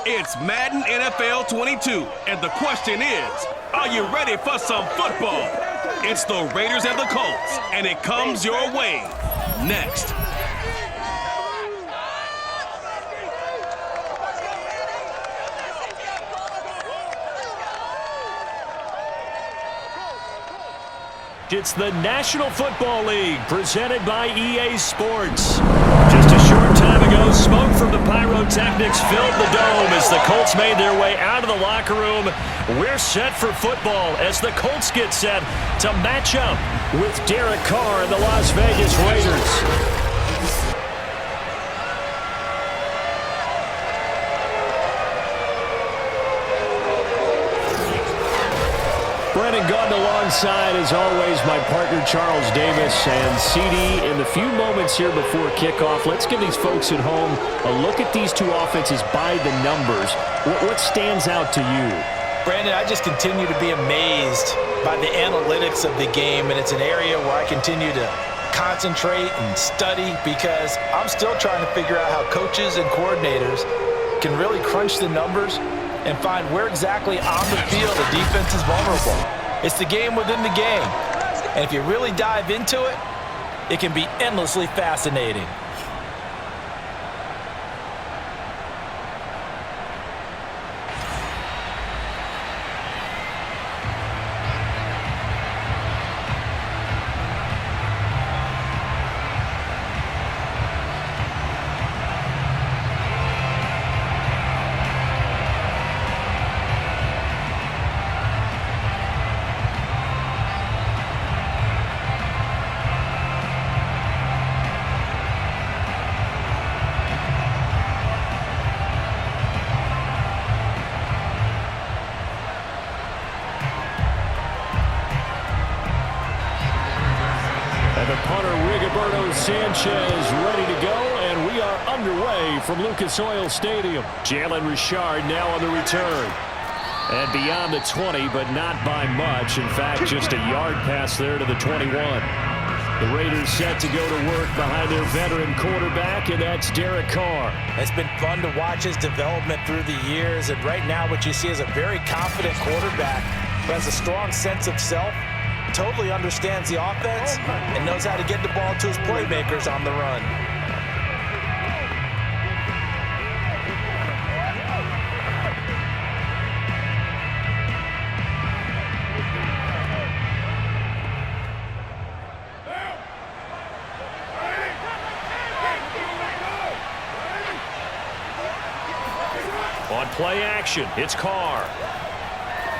It's Madden NFL 22, and the question is, are you ready for some football? It's the Raiders and the Colts, and it comes your way next. It's the National Football League, presented by EA Sports. Just a short time ago, smoke from the pyrotechnics filled the dome as the Colts made their way out of the locker room. We're set for football as the Colts get set to match up with Derek Carr and the Las Vegas Raiders. Brennan Gordon alongside, as always, my partner Charles Davis. And CD, in the few moments here before kickoff, let's give these folks at home a look at these two offenses by the numbers. What stands out to you? Brandon, I just continue to be amazed by the analytics of the game, and it's an area where I continue to concentrate and study because I'm still trying to figure out how coaches and coordinators can really crunch the numbers and find where exactly on the field the defense is vulnerable. It's the game within the game. And if you really dive into it, it can be endlessly fascinating. Sanchez ready to go, and we are underway from Lucas Oil Stadium. Jalen Richard now on the return. And beyond the 20, but not by much. In fact, just a yard pass there to the 21. The Raiders set to go to work behind their veteran quarterback, and that's Derek Carr. It's been fun to watch his development through the years, and right now what you see is a very confident quarterback who has a strong sense of self, totally understands the offense, and knows how to get the ball to his playmakers on the run. On play action, it's Carr.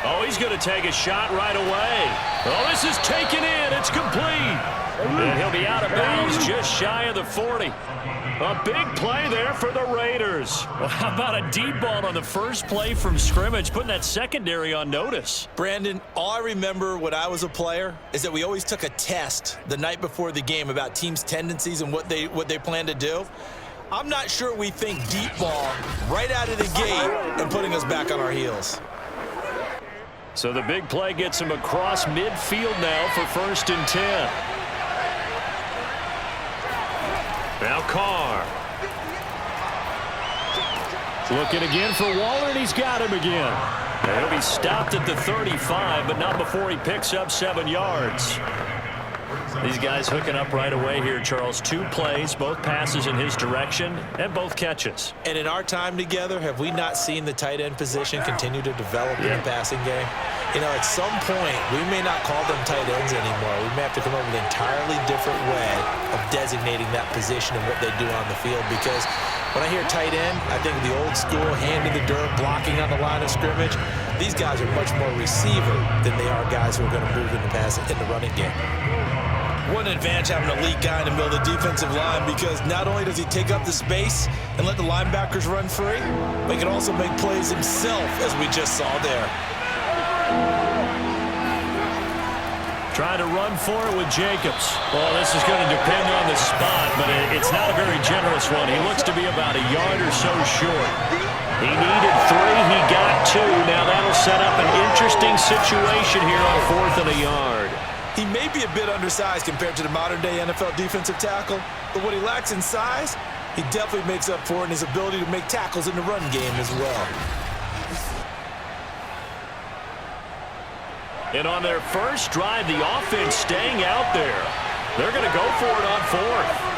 Oh, he's going to take a shot right away. Oh, this is taken in. It's complete. And he'll be out of bounds just shy of the 40. A big play there for the Raiders. Well, how about a deep ball on the first play from scrimmage, putting that secondary on notice? Brandon, all I remember when I was a player is that we always took a test the night before the game about teams' tendencies and what they plan to do. I'm not sure we think deep ball right out of the gate and putting us back on our heels. So the big play gets him across midfield now for 1st and 10. Now Carr. Looking again for Waller, and he's got him again. And he'll be stopped at the 35, but not before he picks up 7 yards. These guys hooking up right away here, Charles. 2 plays, both passes in his direction, and both catches. And in our time together, have we not seen the tight end position continue to develop in the passing game? You know, at some point, we may not call them tight ends anymore. We may have to come up with an entirely different way of designating that position and what they do on the field. Because when I hear tight end, I think of the old school, hand in the dirt, blocking on the line of scrimmage. These guys are much more receiver than they are guys who are going to move in the running game. What an advantage having an elite guy in the middle of the defensive line, because not only does he take up the space and let the linebackers run free, but he can also make plays himself, as we just saw there. Trying to run for it with Jacobs. Well, this is going to depend on the spot, but it's not a very generous one. He looks to be about a yard or so short. He needed 3. He got 2. Now that'll set up an interesting situation here on 4th and a yard. He may be a bit undersized compared to the modern-day NFL defensive tackle, but what he lacks in size, He definitely makes up for it in his ability to make tackles in the run game as well. And on their first drive, the offense staying out there. They're going to go for it on fourth.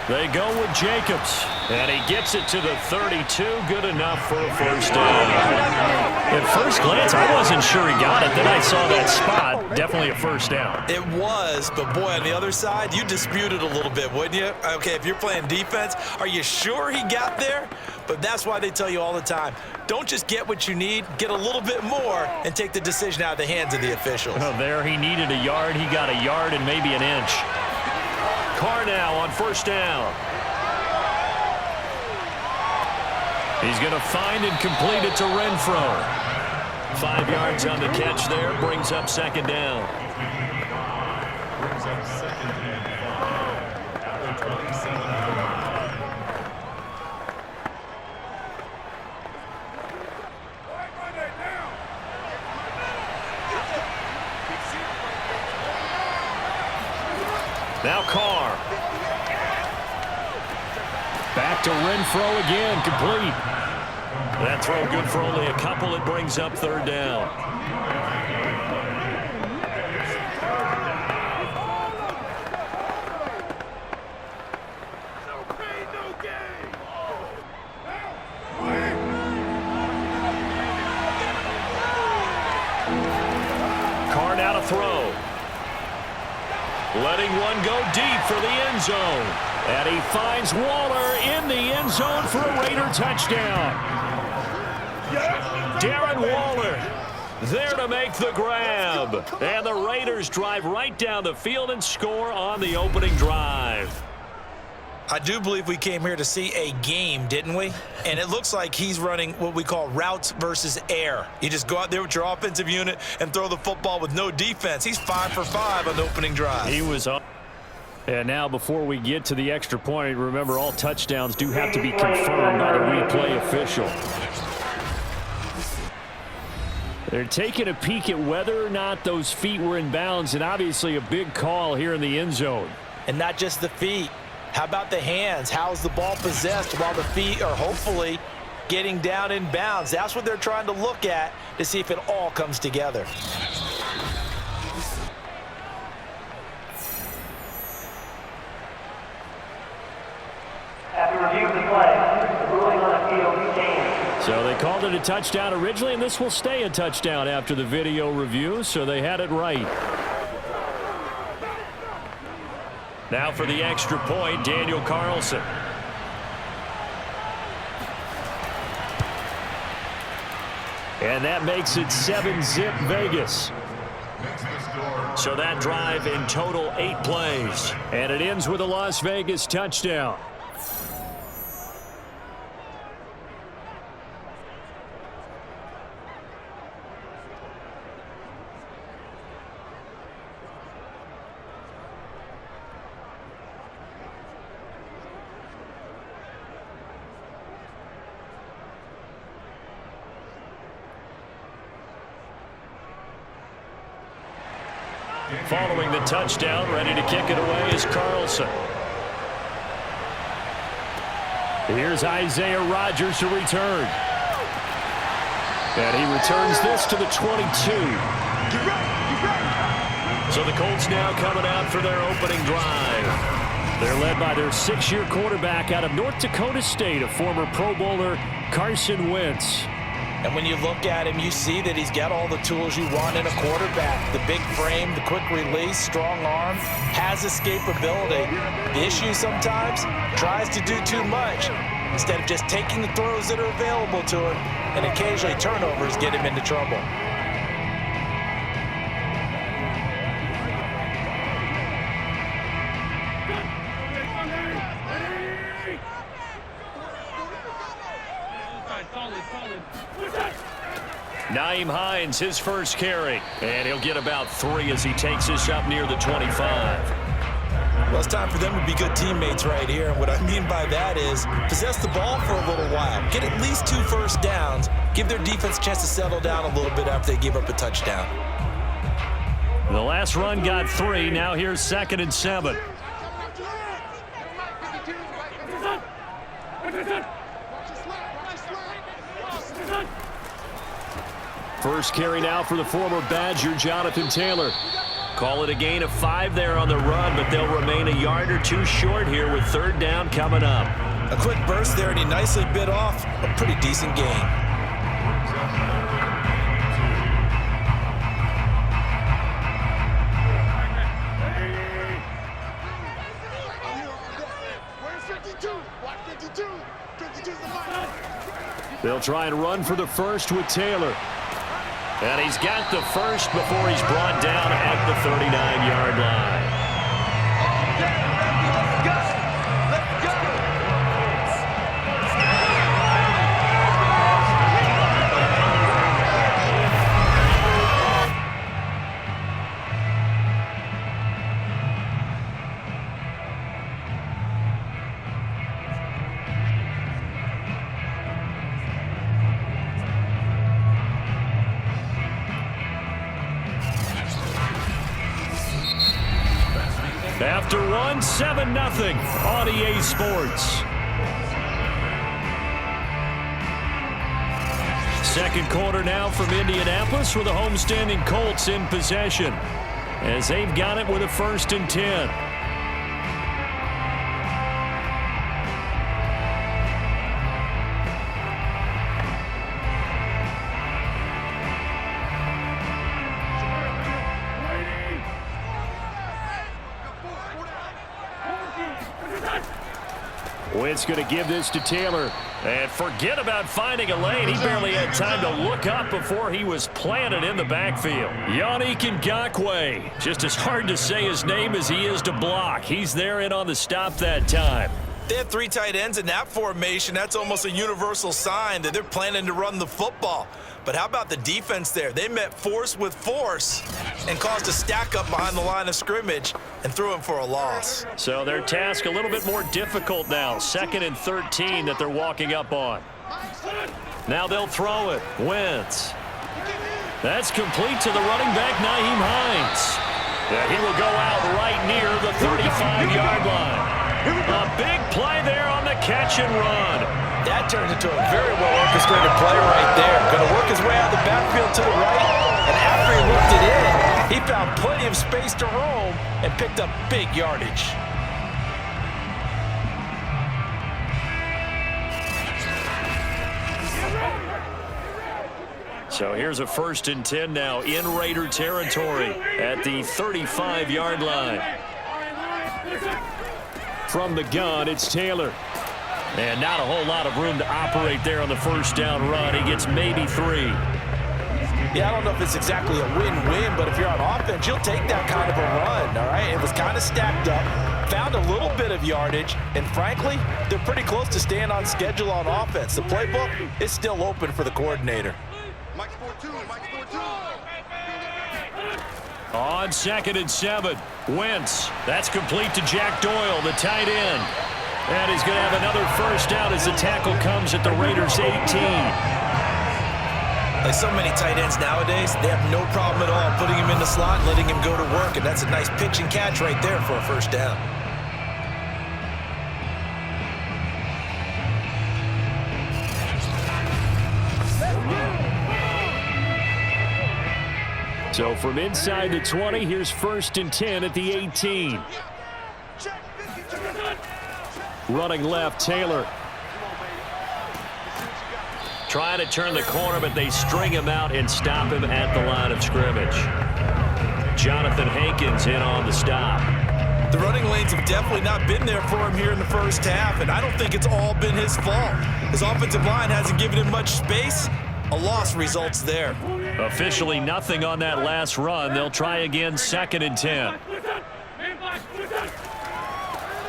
They go with Jacobs, and he gets it to the 32. Good enough for a first down. At first glance, I wasn't sure he got it. Then I saw that spot. Definitely a first down. It was, but boy, on the other side, you dispute it a little bit, wouldn't you? Okay, if you're playing defense, are you sure he got there? But that's why they tell you all the time, don't just get what you need, get a little bit more, and take the decision out of the hands of the officials. Oh, there he needed a yard. He got a yard and maybe an inch. Carr now on first down. He's going to find and complete it to Renfro. 5 yards on the catch there, brings up second down. Now Carr. Back to Renfro again, complete. That throw good for only a couple. It brings up third down. Carr now to throw. Letting one go deep for the end zone. And he finds Waller in the end zone for a Raider touchdown. Darren Waller there to make the grab. And the Raiders drive right down the field and score on the opening drive. I do believe we came here to see a game, didn't we? And it looks like he's running what we call routes versus air. You just go out there with your offensive unit and throw the football with no defense. He's 5 for 5 on the opening drive. He was up. And now before we get to the extra point, remember all touchdowns do have to be confirmed by the replay official. They're taking a peek at whether or not those feet were in bounds, and obviously a big call here in the end zone. And not just the feet. How about the hands? How's the ball possessed while the feet are hopefully getting down in bounds? That's what they're trying to look at to see if it all comes together. After review of the play, the ruling on appeal stands. So they called it a touchdown originally, and this will stay a touchdown after the video review, so they had it right. Now for the extra point, Daniel Carlson. And that makes it 7-zip Vegas. So that drive in total 8 plays. And it ends with a Las Vegas touchdown. Following the touchdown, ready to kick it away is Carlson. Here's Isaiah Rodgers to return. And he returns this to the 22. So the Colts now coming out for their opening drive. They're led by their 6-year quarterback out of North Dakota State, a former Pro Bowler, Carson Wentz. And when you look at him, you see that he's got all the tools you want in a quarterback. The big frame, the quick release, strong arm, has escapability. The issue sometimes, tries to do too much instead of just taking the throws that are available to him, and occasionally turnovers get him into trouble. Nyheim Hines, his first carry. And he'll get about 3 as he takes this up near the 25. Well, it's time for them to be good teammates right here. And what I mean by that is possess the ball for a little while. Get at least 2 first downs. Give their defense a chance to settle down a little bit after they give up a touchdown. The last run got 3. Now here's 2nd and 7. First carry now for the former Badger, Jonathan Taylor. Call it a gain of 5 there on the run, but they'll remain a yard or two short here with third down coming up. A quick burst there, and he nicely bit off a pretty decent gain. They'll try and run for the first with Taylor. And he's got the first before he's brought down at the 39-yard line. After one, 7-0 on EA Sports. Second quarter now from Indianapolis with the homestanding Colts in possession as they've got it with a 1st and 10. Wentz going to give this to Taylor. And forget about finding a lane. He barely had time to look up before he was planted in the backfield. Yannick Ngakoue. Just as hard to say his name as he is to block. He's there in on the stop that time. They have 3 tight ends in that formation. That's almost a universal sign that they're planning to run the football. But how about the defense there? They met force with force and caused a stack up behind the line of scrimmage and threw him for a loss. So their task a little bit more difficult now. 2nd and 13 that they're walking up on. Now they'll throw it. Wentz. That's complete to the running back, Nyheim Hines. Yeah, he will go out right near the 35-yard line. A big play there on the catch and run. That turns into a very well-orchestrated play right there. Going to work his way out of the backfield to the right, and after he worked it in, he found plenty of space to roam and picked up big yardage. So here's a 1st and 10 now in Raider territory at the 35-yard line. From the gun, it's Taylor. And not a whole lot of room to operate there on the 1st down run. He gets maybe 3. Yeah, I don't know if it's exactly a win-win, but if you're on offense, you'll take that kind of a run, all right? It was kind of stacked up, found a little bit of yardage, and frankly, they're pretty close to staying on schedule on offense. The playbook is still open for the coordinator. On 2nd and 7, Wentz. That's complete to Jack Doyle, the tight end. And he's going to have another 1st down as the tackle comes at the Raiders' 18. Like so many tight ends nowadays, they have no problem at all putting him in the slot and letting him go to work, and that's a nice pitch and catch right there for a 1st down. So from inside the 20, here's 1st and 10 at the 18. Running left, Taylor. Trying to turn the corner, but they string him out and stop him at the line of scrimmage. Jonathan Hankins in on the stop. The running lanes have definitely not been there for him here in the 1st half, and I don't think it's all been his fault. His offensive line hasn't given him much space. A loss results there. Officially nothing on that last run. They'll try again 2nd and 10.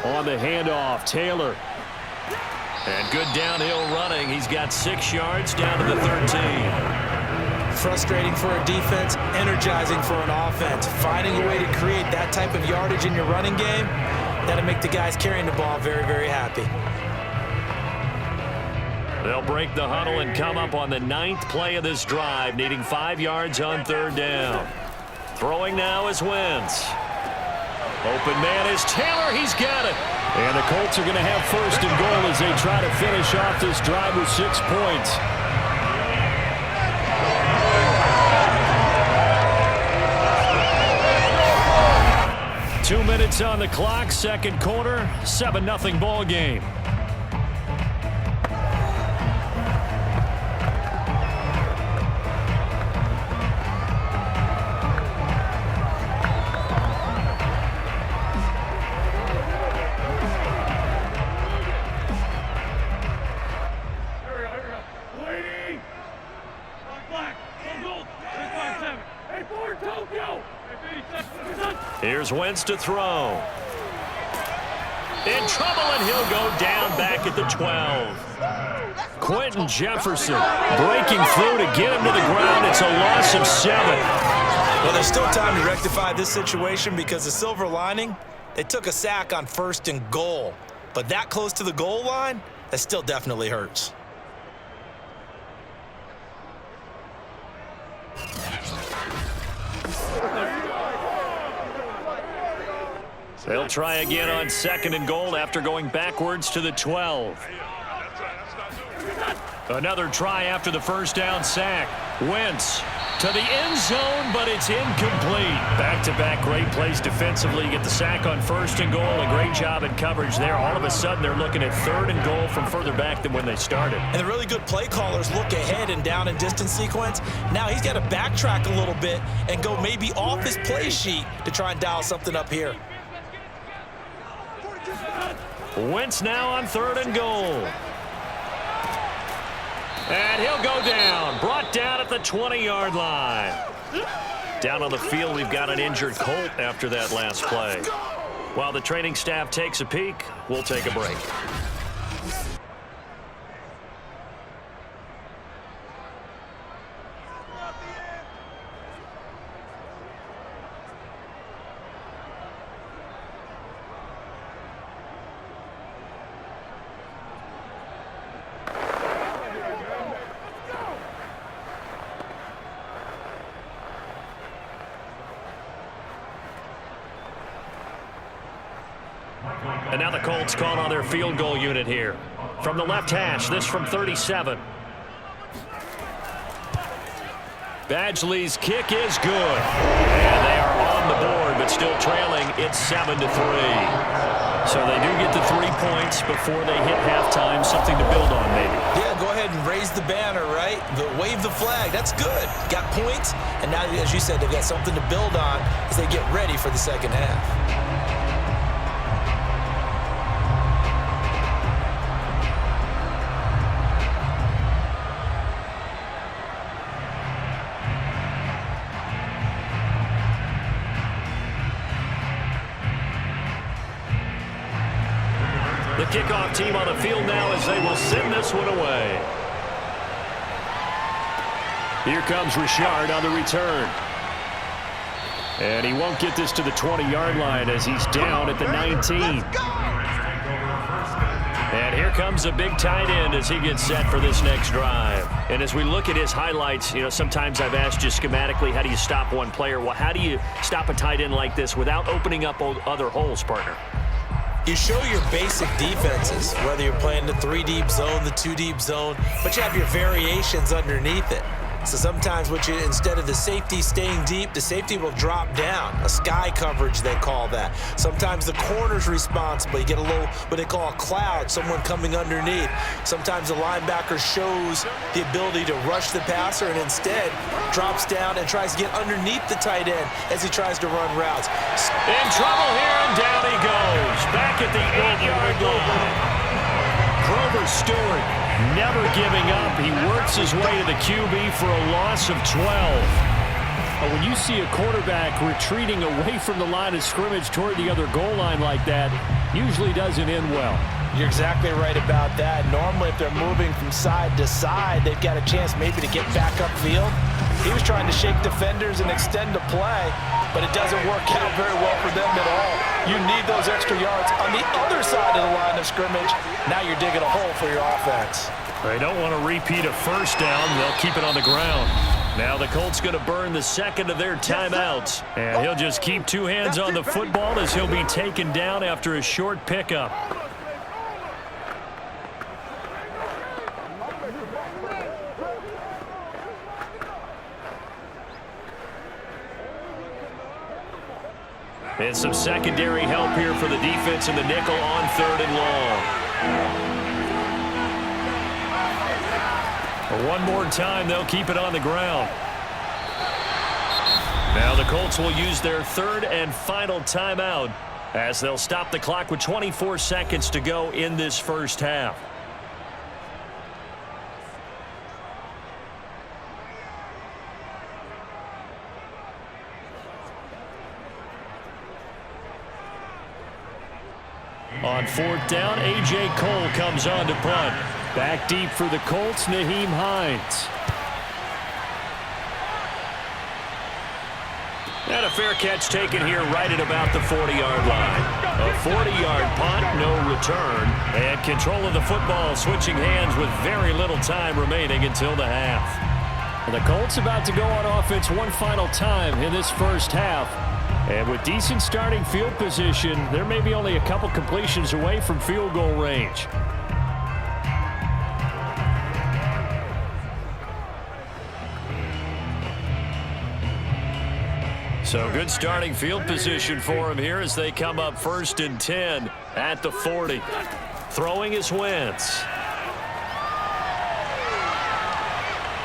On the handoff, Taylor. And good downhill running. He's got 6 yards down to the 13. Frustrating for a defense, energizing for an offense. Finding a way to create that type of yardage in your running game, that'll make the guys carrying the ball very, very happy. They'll break the huddle and come up on the 9th play of this drive, needing 5 yards on 3rd down. Throwing now is Wentz. Open man is Taylor. He's got it. And the Colts are going to have first and goal as they try to finish off this drive with 6 points. Two minutes on the clock, second quarter, 7-0 ball game. Here's Wentz to throw. In trouble, and he'll go down back at the 12. Quentin Jefferson breaking through to get him to the ground. It's a loss of 7. Well, there's still time to rectify this situation because the silver lining, they took a sack on first and goal. But that close to the goal line, that still definitely hurts. They'll try again on second and goal after going backwards to the 12. Another try after the first down sack. Wentz to the end zone, but it's incomplete. Back-to-back great plays defensively. You get the sack on first and goal. A great job in coverage there. All of a sudden, they're looking at third and goal from further back than when they started. And the really good play callers look ahead and down and distance sequence. Now he's got to backtrack a little bit and go maybe off his play sheet to try and dial something up here. Wentz now on third and goal. And he'll go down. Brought down at the 20-yard line. Down on the field, we've got an injured Colt after that last play. While the training staff takes a peek, we'll take a break. And now the Colts call on their field goal unit here. From the left hash, this from 37. Badgley's kick is good. And they are on the board, but still trailing. It's 7-3. So they do get the 3 points before they hit halftime. Something to build on, maybe. Yeah, go ahead and raise the banner, right? Wave the flag. That's good. Got points. And now, as you said, they've got something to build on as they get ready for the second half. The kickoff team on the field now as they will send this one away. Here comes Richard on the return. And he won't get this to the 20-yard line as he's down at the 19. And here comes a big tight end as he gets set for this next drive. And as we look at his highlights, you know, sometimes I've asked you schematically, how do you stop one player? Well, how do you stop a tight end like this without opening up other holes, partner? You show your basic defenses, whether you're playing the 3-deep zone, the 2-deep zone, but you have your variations underneath it. So sometimes instead of the safety staying deep, the safety will drop down. A sky coverage, they call that. Sometimes the corner's responsible. You get a little, what they call a cloud, someone coming underneath. Sometimes the linebacker shows the ability to rush the passer and instead drops down and tries to get underneath the tight end as he tries to run routes. In trouble here, and down he goes. Back at the 8-yard line. Grover Stewart never giving up. He works his way to the QB for a loss of 12. When you see a quarterback retreating away from the line of scrimmage toward the other goal line like that, usually doesn't end well. You're exactly right about that. Normally, if they're moving from side to side, they've got a chance maybe to get back upfield. He was trying to shake defenders and extend the play, but it doesn't work out very well for them at all. You need those extra yards on the other side of the line of scrimmage. Now you're digging a hole for your offense. They don't want to repeat a first down. They'll keep it on the ground. Now the Colts going to burn the second of their timeouts. And he'll just keep two hands on the football as he'll be taken down after a short pickup. And some secondary help here for the defense in the nickel on 3rd and long. One more time, they'll keep it on the ground. Now the Colts will use their 3rd and final timeout as they'll stop the clock with 24 seconds to go in this first half. On 4th down, A.J. Cole comes on to punt. Back deep for the Colts, Nyheim Hines. And a fair catch taken here right at about the 40-yard line. A 40-yard punt, no return. And control of the football switching hands with very little time remaining until the half. And the Colts about to go on offense one final time in this first half. And with decent starting field position, there may be only a couple completions away from field goal range. So good starting field position for him here as they come up 1st and 10 at the 40. Throwing is Wentz.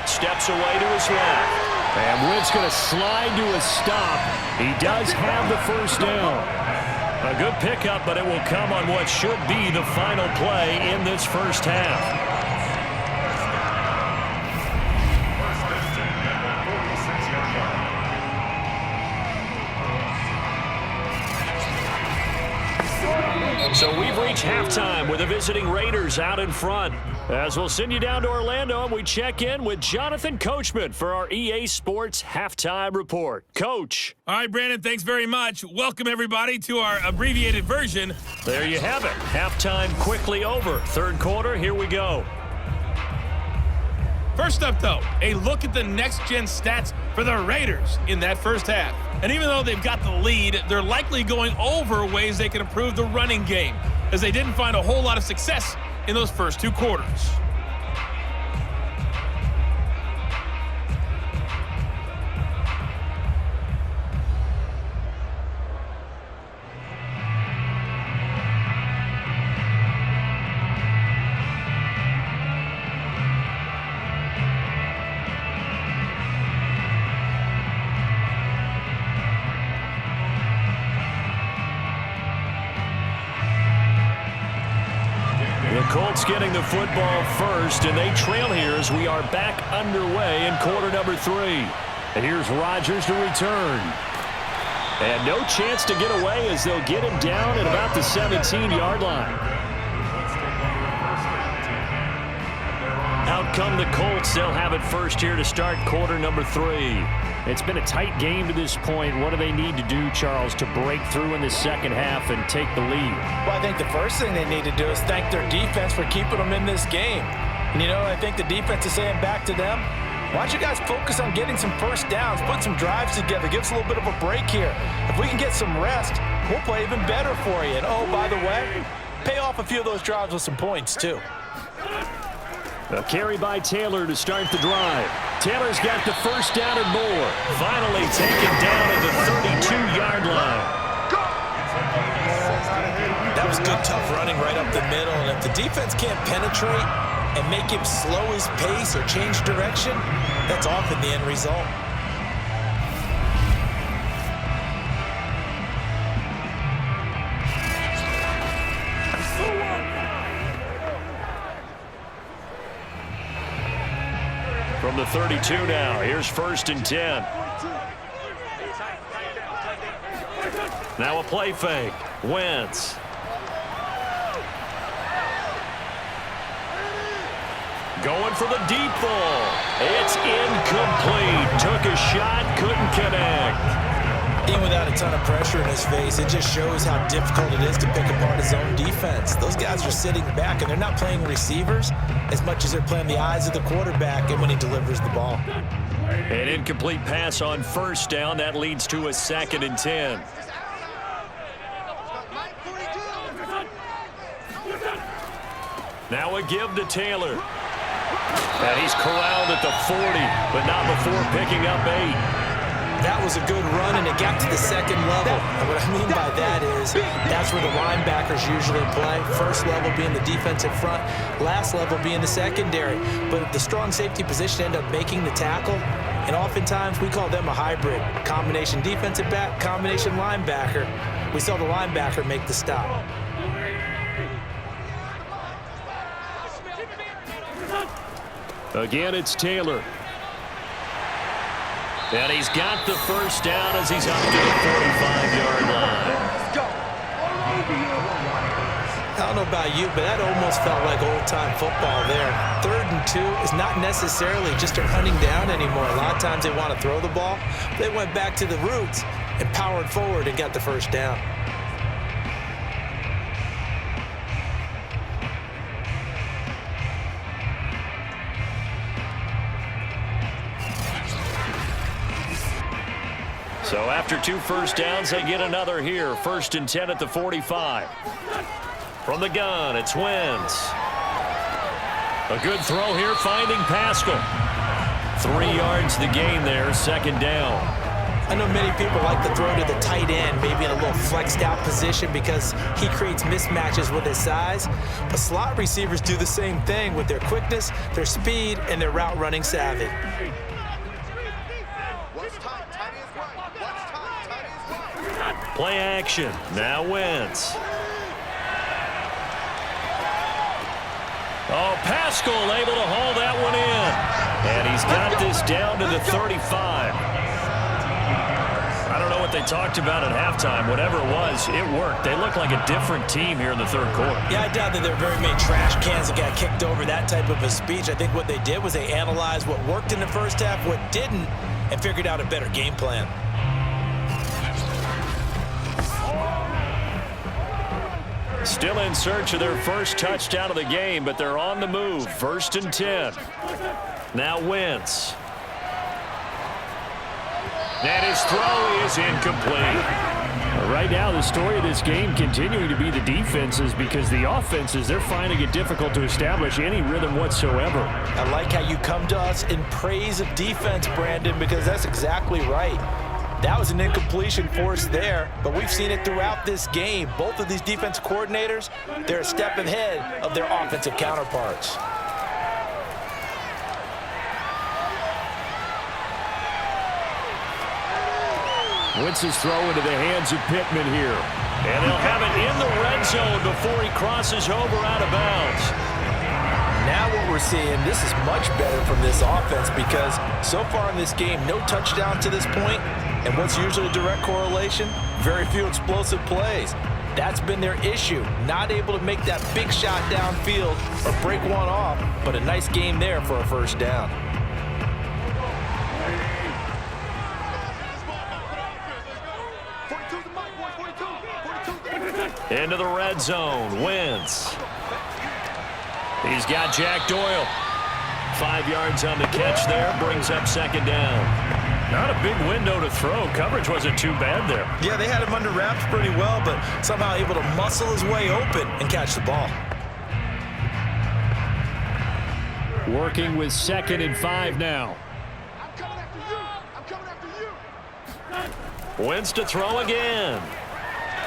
Steps away to his left. And Wentz going to slide to a stop. He does have the first down. A good pickup, but it will come on what should be the final play in this first half. So we've reached halftime with the visiting Raiders out in front. As we'll send you down to Orlando, and we check in with Jonathan Coachman for our EA Sports Halftime Report. Coach. All right, Brandon, thanks very much. Welcome, everybody, to our abbreviated version. There you have it. Halftime quickly over. 3rd quarter, here we go. First up, though, a look at the next-gen stats for the Raiders in that first half. And even though they've got the lead, they're likely going over ways they can improve the running game, as they didn't find a whole lot of success in those first 2 quarters. Colts getting the football first, and they trail here as we are back underway in quarter number 3. And here's Rodgers to return. And no chance to get away as they'll get him down at about the 17-yard line. Out come the Colts. They'll have it first here to start quarter number 3. It's been a tight game to this point. What do they need to do, Charles, to break through in the second half and take the lead? Well, I think the first thing they need to do is thank their defense for keeping them in this game. And, I think the defense is saying back to them, why don't you guys focus on getting some first downs, put some drives together, give us a little bit of a break here. If we can get some rest, we'll play even better for you. And, oh, by the way, pay off a few of those drives with some points, too. A carry by Taylor to start the drive. Taylor's got the first down and more. Finally taken down at the 32-yard line. That was good, tough running right up the middle. And if the defense can't penetrate and make him slow his pace or change direction, that's often the end result. From the 32 now, here's 1st and 10. Now a play fake. Wentz. Going for the deep ball. It's incomplete. Took a shot, couldn't connect. Even without a ton of pressure in his face, it just shows how difficult it is to pick apart his own defense. Those guys are sitting back, and they're not playing receivers as much as they're playing the eyes of the quarterback and when he delivers the ball. An incomplete pass on first down. That leads to a 2nd and 10. Now a give to Taylor. And he's corralled at the 40, but not before picking up 8. That was a good run, and it got to the 2nd level. And what I mean by that is that's where the linebackers usually play. First level being the defensive front, last level being the secondary. But the strong safety position ended up making the tackle, and oftentimes we call them a hybrid. Combination defensive back, combination linebacker. We saw the linebacker make the stop. Again, it's Taylor. And he's got the first down as he's up to the 45-yard line. I don't know about you, but that almost felt like old-time football there. 3rd and 2 is not necessarily just a running down anymore. A lot of times they want to throw the ball. They went back to the roots and powered forward and got the first down. So after 2 first downs, they get another here. 1st and 10 at the 45. From the gun, it's Wentz. A good throw here, finding Pascal. 3 yards the gain there, 2nd down. I know many people like to throw to the tight end, maybe in a little flexed out position because he creates mismatches with his size. But slot receivers do the same thing with their quickness, their speed, and their route running savvy. Play action. Now Wentz. Oh, Pascal able to haul that one in. And he's got this down to the 35. I don't know what they talked about at halftime. Whatever it was, it worked. They look like a different team here in the 3rd quarter. Yeah, I doubt that there are very many trash cans that got kicked over that type of a speech. I think what they did was they analyzed what worked in the first half, what didn't, and figured out a better game plan. Still in search of their first touchdown of the game, but they're on the move. 1st and 10. Now Wentz. And his throw is incomplete. Right now, the story of this game continuing to be the defenses, because the offenses, they're finding it difficult to establish any rhythm whatsoever. I like how you come to us in praise of defense, Brandon, because that's exactly right. That was an incompletion forced there, but we've seen it throughout this game. Both of these defense coordinators, they're a step ahead of their offensive counterparts. Wentz's throw into the hands of Pittman here. And they'll have it in the red zone before he crosses over out of bounds. Now what we're seeing, this is much better from this offense because so far in this game, no touchdown to this point. And what's usually a direct correlation? Very few explosive plays. That's been their issue. Not able to make that big shot downfield or break one off, but a nice game there for a first down. Into the red zone, Wentz. He's got Jack Doyle. 5 yards on the catch there, brings up 2nd down. Not a big window to throw. Coverage wasn't too bad there. Yeah, they had him under wraps pretty well, but somehow able to muscle his way open and catch the ball. Working with 2nd and 5 now. I'm coming after you. I'm coming after you. Wentz to throw again.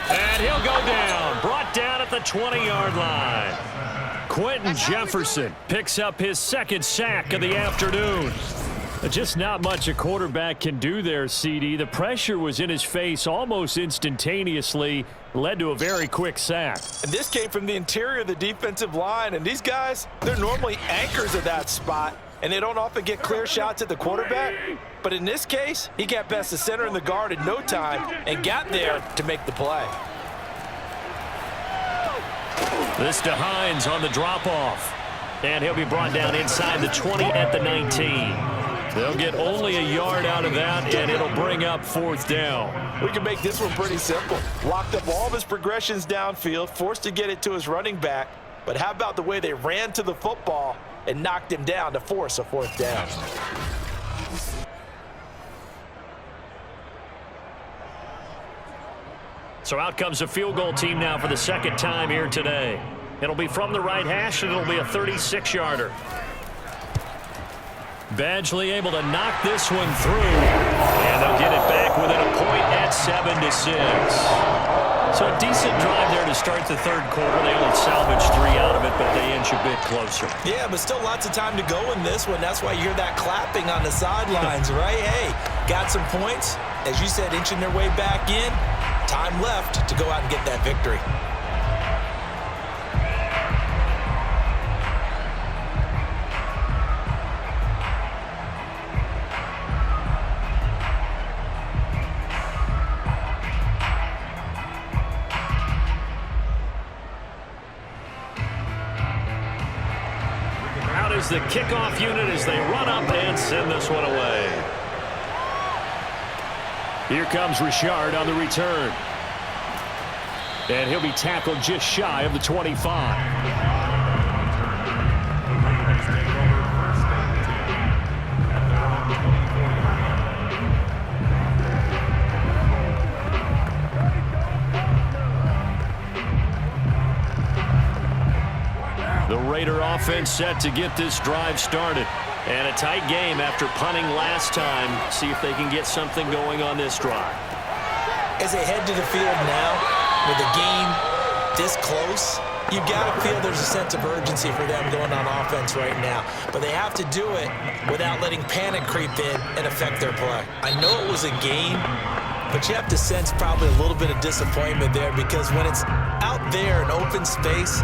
And he'll go down. Brought down at the 20-yard line. Quentin Jefferson picks up his 2nd sack of the afternoon. Just not much a quarterback can do there, CD. The pressure was in his face almost instantaneously, led to a very quick sack. And this came from the interior of the defensive line, and these guys, they're normally anchors of that spot, and they don't often get clear shots at the quarterback. But in this case, he got past the center and the guard in no time and got there to make the play. This to Hines on the drop-off. And he'll be brought down inside the 20 at the 19. They'll get only a yard out of that, and it'll bring up 4th down. We can make this one pretty simple. Locked up all of his progressions downfield, forced to get it to his running back. But how about the way they ran to the football and knocked him down to force a 4th down? So out comes a field goal team now for the second time here today. It'll be from the right hash, and it'll be a 36-yarder. Badgley able to knock this one through, and they'll get it back within a point at 7-6. So a decent drive there to start the third quarter. They only salvaged 3 out of it, but they inch a bit closer. Yeah, but still lots of time to go in this one. That's why you hear that clapping on the sidelines, right? Hey, got some points. As you said, inching their way back in. Time left to go out and get that victory. The kickoff unit as they run up and send this one away. Here comes Richard on the return. And he'll be tackled just shy of the 25. The Raider offense set to get this drive started. And a tight game after punting last time. See if they can get something going on this drive. As they head to the field now, with the game this close, you've got to feel there's a sense of urgency for them going on offense right now. But they have to do it without letting panic creep in and affect their play. I know it was a game, but you have to sense probably a little bit of disappointment there, because when it's out there in open space,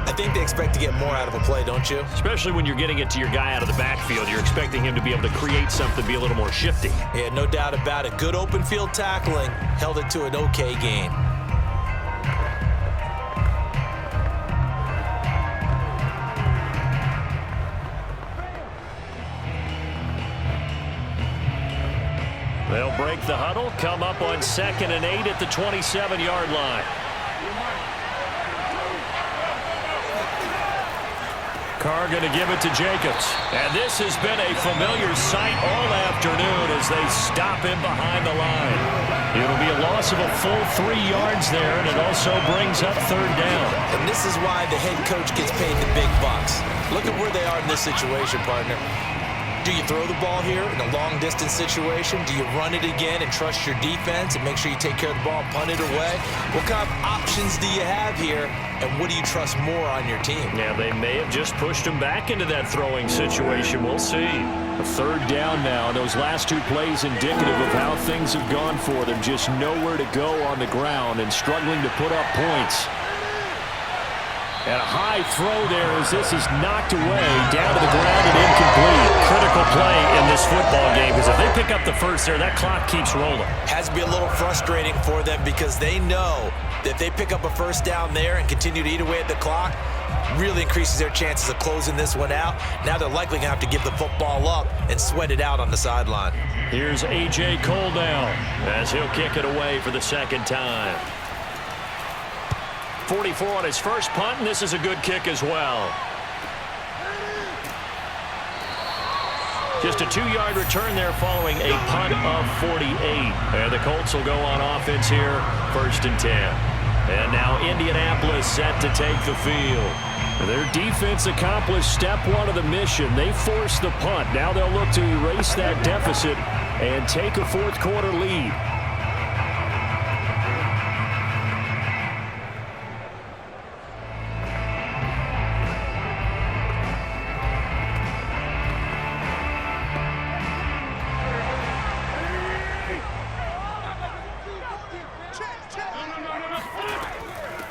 I think they expect to get more out of a play, don't you? Especially when you're getting it to your guy out of the backfield. You're expecting him to be able to create something, be a little more shifty. Yeah, no doubt about it. Good open field tackling held it to an okay gain. They'll break the huddle, come up on 2nd and 8 at the 27-yard line. Carr going to give it to Jacobs. And this has been a familiar sight all afternoon as they stop him behind the line. It'll be a loss of a full 3 yards there, and it also brings up 3rd down. And this is why the head coach gets paid the big bucks. Look at where they are in this situation, partner. Do you throw the ball here in a long-distance situation? Do you run it again and trust your defense and make sure you take care of the ball and punt it away? What kind of options do you have here, and what do you trust more on your team? Yeah, they may have just pushed him back into that throwing situation. We'll see. A 3rd down now. Those last 2 plays indicative of how things have gone for them. Just nowhere to go on the ground and struggling to put up points. And a high throw there as this is knocked away, down to the ground and incomplete. Critical play in this football game, because if they pick up the first there, that clock keeps rolling. Has to be a little frustrating for them, because they know that if they pick up a first down there and continue to eat away at the clock, really increases their chances of closing this one out. Now they're likely going to have to give the football up and sweat it out on the sideline. Here's A.J. Cole down as he'll kick it away for the 2nd time. 44 on his first punt, and this is a good kick as well. Just a 2-yard return there following a punt of 48. And the Colts will go on offense here, 1st and 10. And now Indianapolis set to take the field. Their defense accomplished step 1 of the mission. They forced the punt. Now they'll look to erase that deficit and take a 4th quarter lead.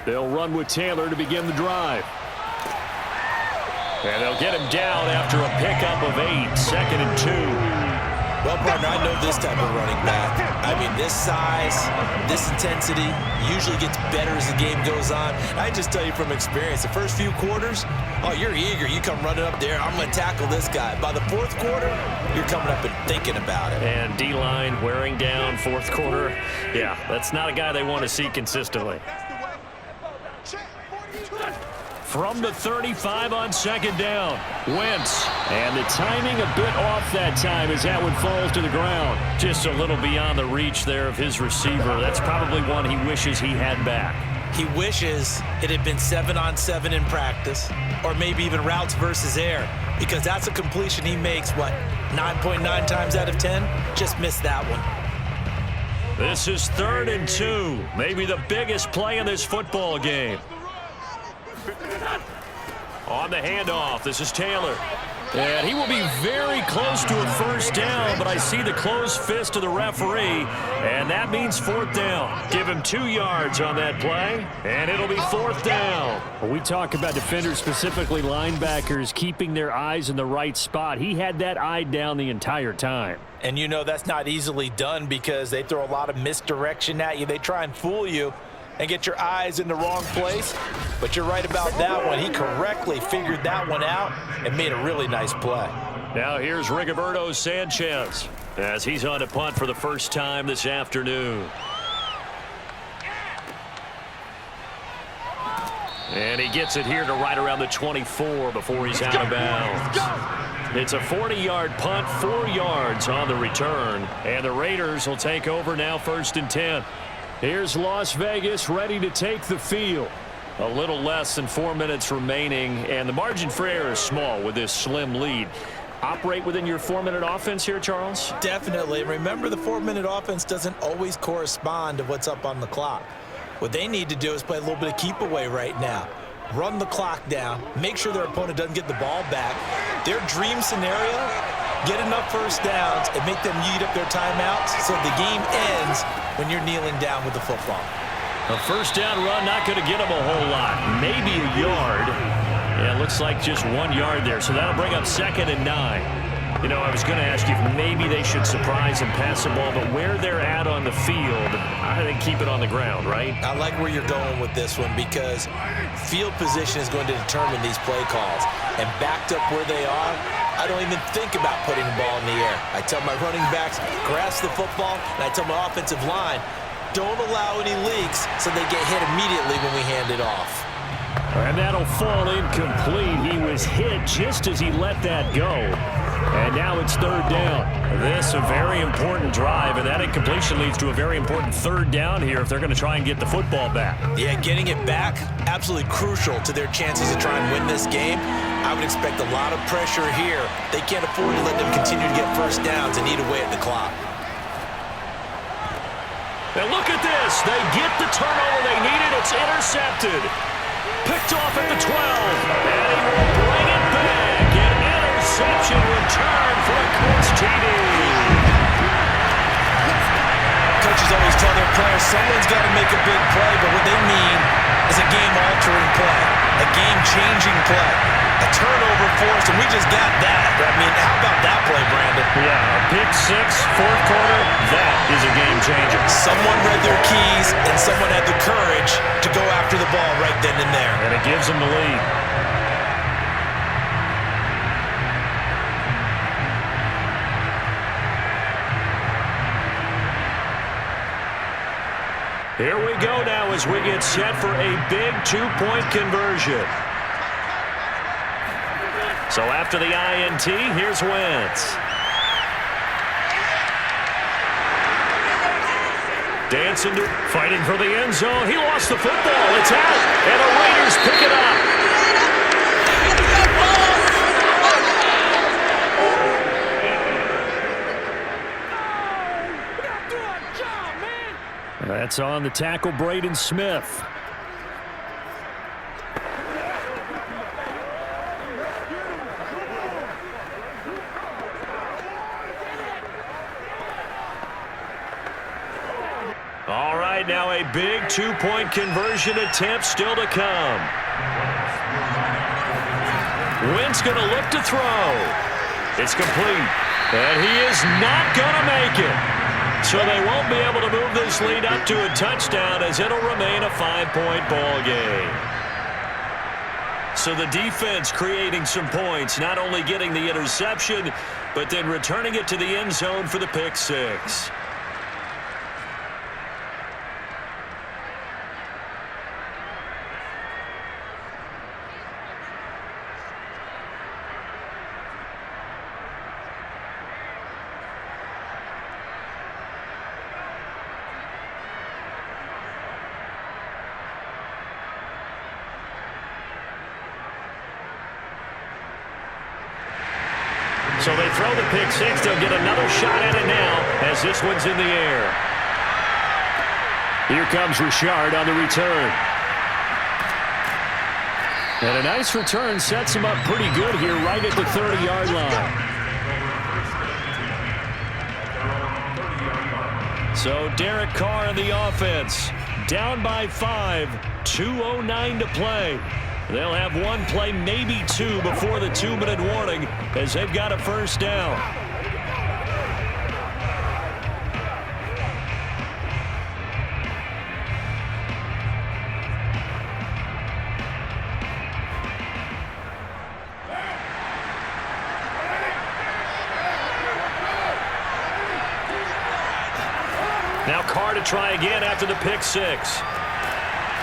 They'll run with Taylor to begin the drive. And they'll get him down after a pickup of 8, 2nd and 2. Well, partner, I know this type of running back. I mean, this size, this intensity usually gets better as the game goes on. I just tell you from experience, the first few quarters, oh, you're eager. You come running up there, I'm going to tackle this guy. By the 4th quarter, you're coming up and thinking about it. And D-line wearing down 4th quarter. Yeah, that's not a guy they want to see consistently. From the 35 on second down. Wentz. And the timing a bit off that time as that one falls to the ground. Just a little beyond the reach there of his receiver. That's probably one he wishes he had back. He wishes it had been 7-on-7 in practice, or maybe even routes versus air, because that's a completion he makes, 9.9 times out of 10? Just missed that one. This is 3rd and 2. Maybe the biggest play in this football game. On the handoff, this is Taylor. And he will be very close to a first down, but I see the closed fist of the referee, and that means 4th down. Give him 2 yards on that play, and it'll be 4th down. When we talk about defenders, specifically linebackers, keeping their eyes in the right spot, he had that eye down the entire time. And you know that's not easily done because they throw a lot of misdirection at you. They try and fool you and get your eyes in the wrong place. But you're right about that one. He correctly figured that one out and made a really nice play. Now here's Rigoberto Sanchez as he's on to punt for the first time this afternoon. And he gets it here to right around the 24 before he's out of bounds. It's a 40-yard punt, 4 yards on the return. And the Raiders will take over now 1st and 10. Here's Las Vegas ready to take the field. A little less than 4 minutes remaining, and the margin for error is small with this slim lead. Operate within your 4-minute offense here, Charles? Definitely. Remember, the 4-minute offense doesn't always correspond to what's up on the clock. What they need to do is play a little bit of keep away right now. Run the clock down. Make sure their opponent doesn't get the ball back. Their dream scenario, get enough first downs and make them eat up their timeouts so the game ends when you're kneeling down with the football. A first down run not going to get them a whole lot. Maybe a yard. Yeah, it looks like just 1 yard there. So that'll bring up 2nd and 9. You know, I was going to ask you if maybe they should surprise and pass the ball, but where they're at on the field, I think keep it on the ground, right? I like where you're going with this one because field position is going to determine these play calls. And backed up where they are, I don't even think about putting the ball in the air. I tell my running backs, grasp the football, and I tell my offensive line, don't allow any leaks so they get hit immediately when we hand it off. And that'll fall incomplete. He was hit just as he let that go. And now it's 3rd down. This a very important drive, and that incompletion leads to a very important 3rd down here if they're going to try and get the football back. Yeah, getting it back, absolutely crucial to their chances to try and win this game. I would expect a lot of pressure here. They can't afford to let them continue to get first downs and eat away at the clock. And look at this. They get the turnover they needed. It's intercepted. Picked off at the 12. And he will bring it back. An interception return for a Colts TD. Coaches always tell their players someone's got to make a big play, but what they mean is a game-altering play, a game-changing play, a turnover forced, and we just got that. I mean, how about that play, Brandon? Yeah, a pick 6, 4th quarter, that is a game changer. Someone read their keys, and someone had the courage to go after the ball right then and there. And it gives them the lead. Here we go now as we get set for a big 2-point conversion. So after the INT, here's Wentz. Dancing, fighting for the end zone. He lost the football. It's out. And the Raiders pick it up. That's on the tackle, Braden Smith. All right, now a big 2-point conversion attempt still to come. Wentz going to look to throw. It's complete. And he is not going to make it. So they won't be able to move this lead up to a touchdown as it'll remain a 5-point ball game. So the defense creating some points, not only getting the interception, but then returning it to the end zone for the pick 6. So they throw the pick six. They'll get another shot at it now as this one's in the air. Here comes Richard on the return. And a nice return sets him up pretty good here right at the 30-yard line. So Derek Carr in the offense. Down by 5. 2:09 to play. They'll have one play, maybe two, before the 2-minute warning as they've got a first down. Now Carr to try again after the pick six.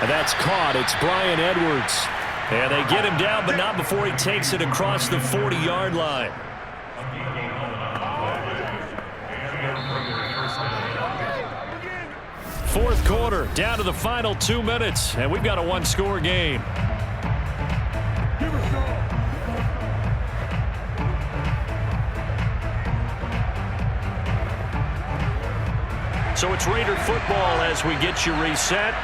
And that's caught. It's Bryan Edwards. And they get him down, but not before he takes it across the 40-yard line. Fourth quarter, down to the final 2 minutes, and we've got a one-score game. So it's Raider football as we get you reset.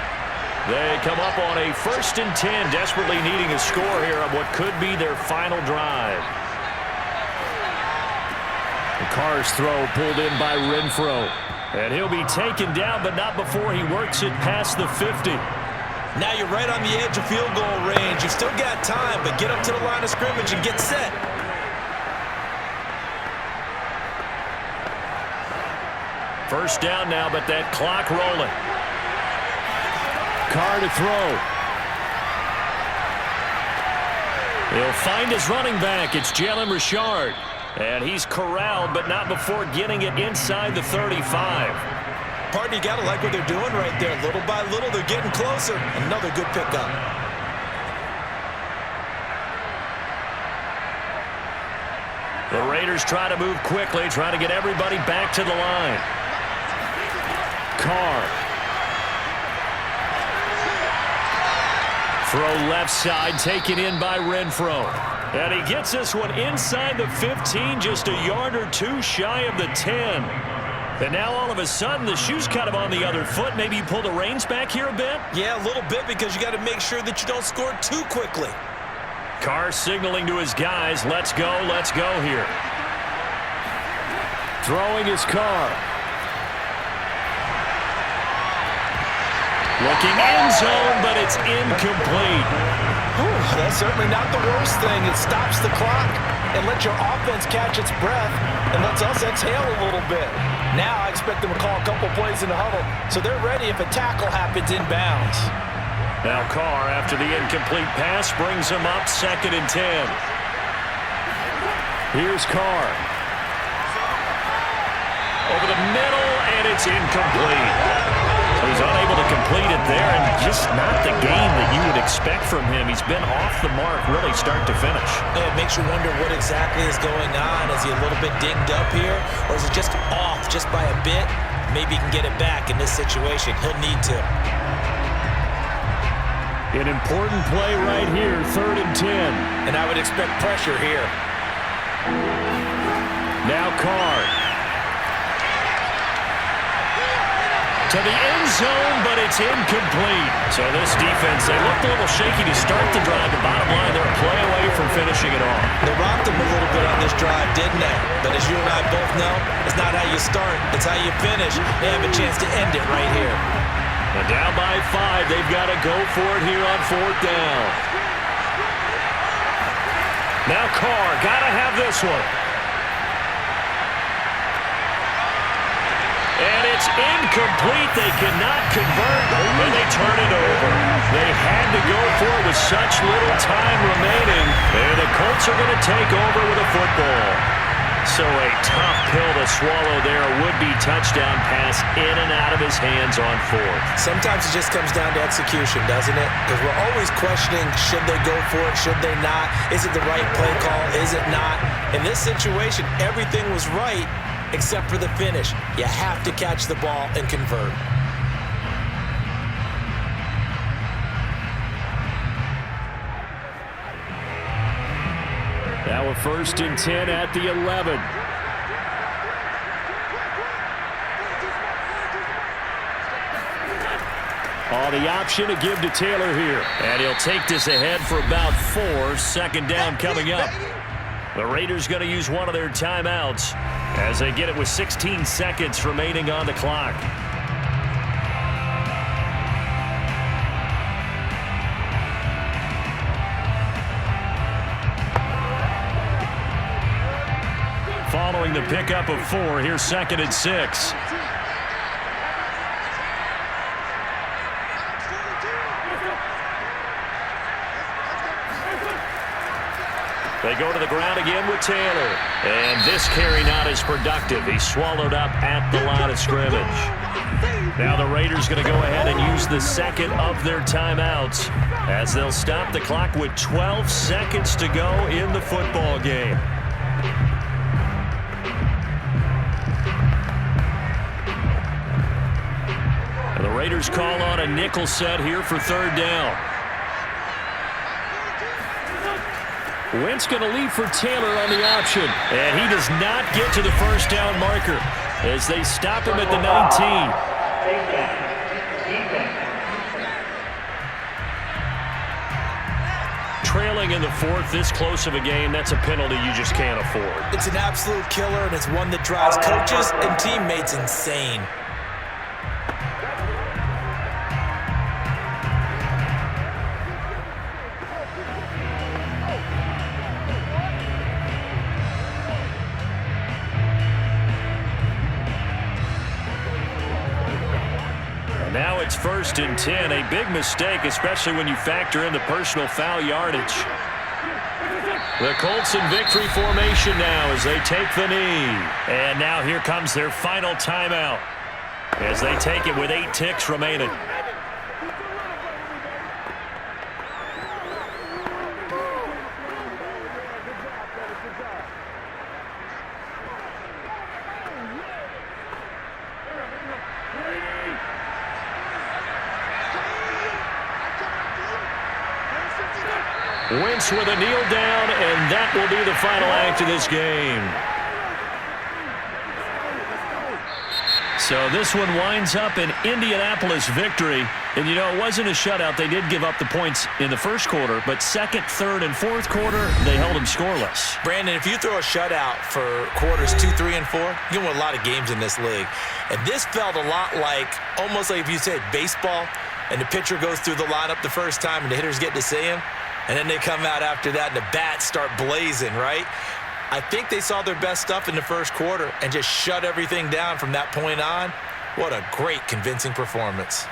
They come up on a 1st and 10, desperately needing a score here on what could be their final drive. The Carr's throw pulled in by Renfro. And he'll be taken down, but not before he works it past the 50. Now you're right on the edge of field goal range. You've still got time, but get up to the line of scrimmage and get set. First down now, but that clock rolling. Carr to throw. He'll find his running back. It's Jalen Richard. And he's corralled, but not before getting it inside the 35. Partner, you got to like what they're doing right there. Little by little, they're getting closer. Another good pickup. The Raiders try to move quickly, try to get everybody back to the line. Carr. Throw left side, taken in by Renfro. And he gets this one inside the 15, just a yard or two shy of the 10. And now all of a sudden, the shoe's kind of on the other foot. Maybe you pull the reins back here a bit? Yeah, a little bit, because you got to make sure that you don't score too quickly. Carr signaling to his guys, let's go here. Throwing his Carr. Looking end zone, but it's incomplete. Whew, that's certainly not the worst thing. It stops the clock and lets your offense catch its breath and lets us exhale a little bit. Now I expect them to call a couple plays in the huddle, so they're ready if a tackle happens inbounds. Now Carr, after the incomplete pass, brings him up 2nd and 10. Here's Carr. Over the middle, and it's incomplete. He's unable to complete it there, and just not the game that you would expect from him. He's been off the mark, really start to finish. It makes you wonder what exactly is going on. Is he a little bit dinged up here, or is he just off just by a bit? Maybe he can get it back in this situation. He'll need to. An important play right here, 3rd and 10. And I would expect pressure here. Now Carr. To the end zone, but it's incomplete. So this defense, they looked a little shaky to start the drive. The bottom line, they're a play away from finishing it off. They rocked them a little bit on this drive, didn't they? But as you and I both know, it's not how you start, it's how you finish. They have a chance to end it right here. And down by 5, they've got to go for it here on 4th down. Now Carr, got to have this one. And it's incomplete. They cannot convert, and they turn it over. They had to go for it with such little time remaining. And the Colts are going to take over with a football. So a tough pill to swallow there. A would-be touchdown pass in and out of his hands on 4th. Sometimes it just comes down to execution, doesn't it? Because we're always questioning, should they go for it, should they not? Is it the right play call, is it not? In this situation, everything was right, except for the finish. You have to catch the ball and convert. Now a 1st and 10 at the 11. Oh, the option to give to Taylor here. And he'll take this ahead for about 4. 2nd down coming up. The Raiders going to use one of their timeouts as they get it with 16 seconds remaining on the clock. Following the pickup of 4, here's 2nd and 6. They go to the ground again with Taylor. And this carry not as productive. He's swallowed up at the line of scrimmage. Now the Raiders going to go ahead and use the 2nd of their timeouts as they'll stop the clock with 12 seconds to go in the football game. And the Raiders call on a nickel set here for 3rd down. Wentz going to lead for Taylor on the option. And he does not get to the 1st down marker as they stop him at the 19. Trailing in the 4th, this close of a game, that's a penalty you just can't afford. It's an absolute killer, and it's one that drives coaches and teammates insane. Now it's 1st and 10, a big mistake, especially when you factor in the personal foul yardage. The Colts in victory formation now as they take the knee. And now here comes their final timeout as they take it with 8 ticks remaining. Wentz with a kneel down, and that will be the final act of this game. So this one winds up an Indianapolis victory. And, you know, it wasn't a shutout. They did give up the points in the 1st quarter, but 2nd, 3rd, and 4th quarter, they held them scoreless. Brandon, if you throw a shutout for quarters 2, 3, and 4, you can win a lot of games in this league. And this felt a lot like, almost like if you said baseball, and the pitcher goes through the lineup the first time, and the hitters get to see him. And then they come out after that, and the bats start blazing, right? I think they saw their best stuff in the 1st quarter and just shut everything down from that point on. What a great, convincing performance.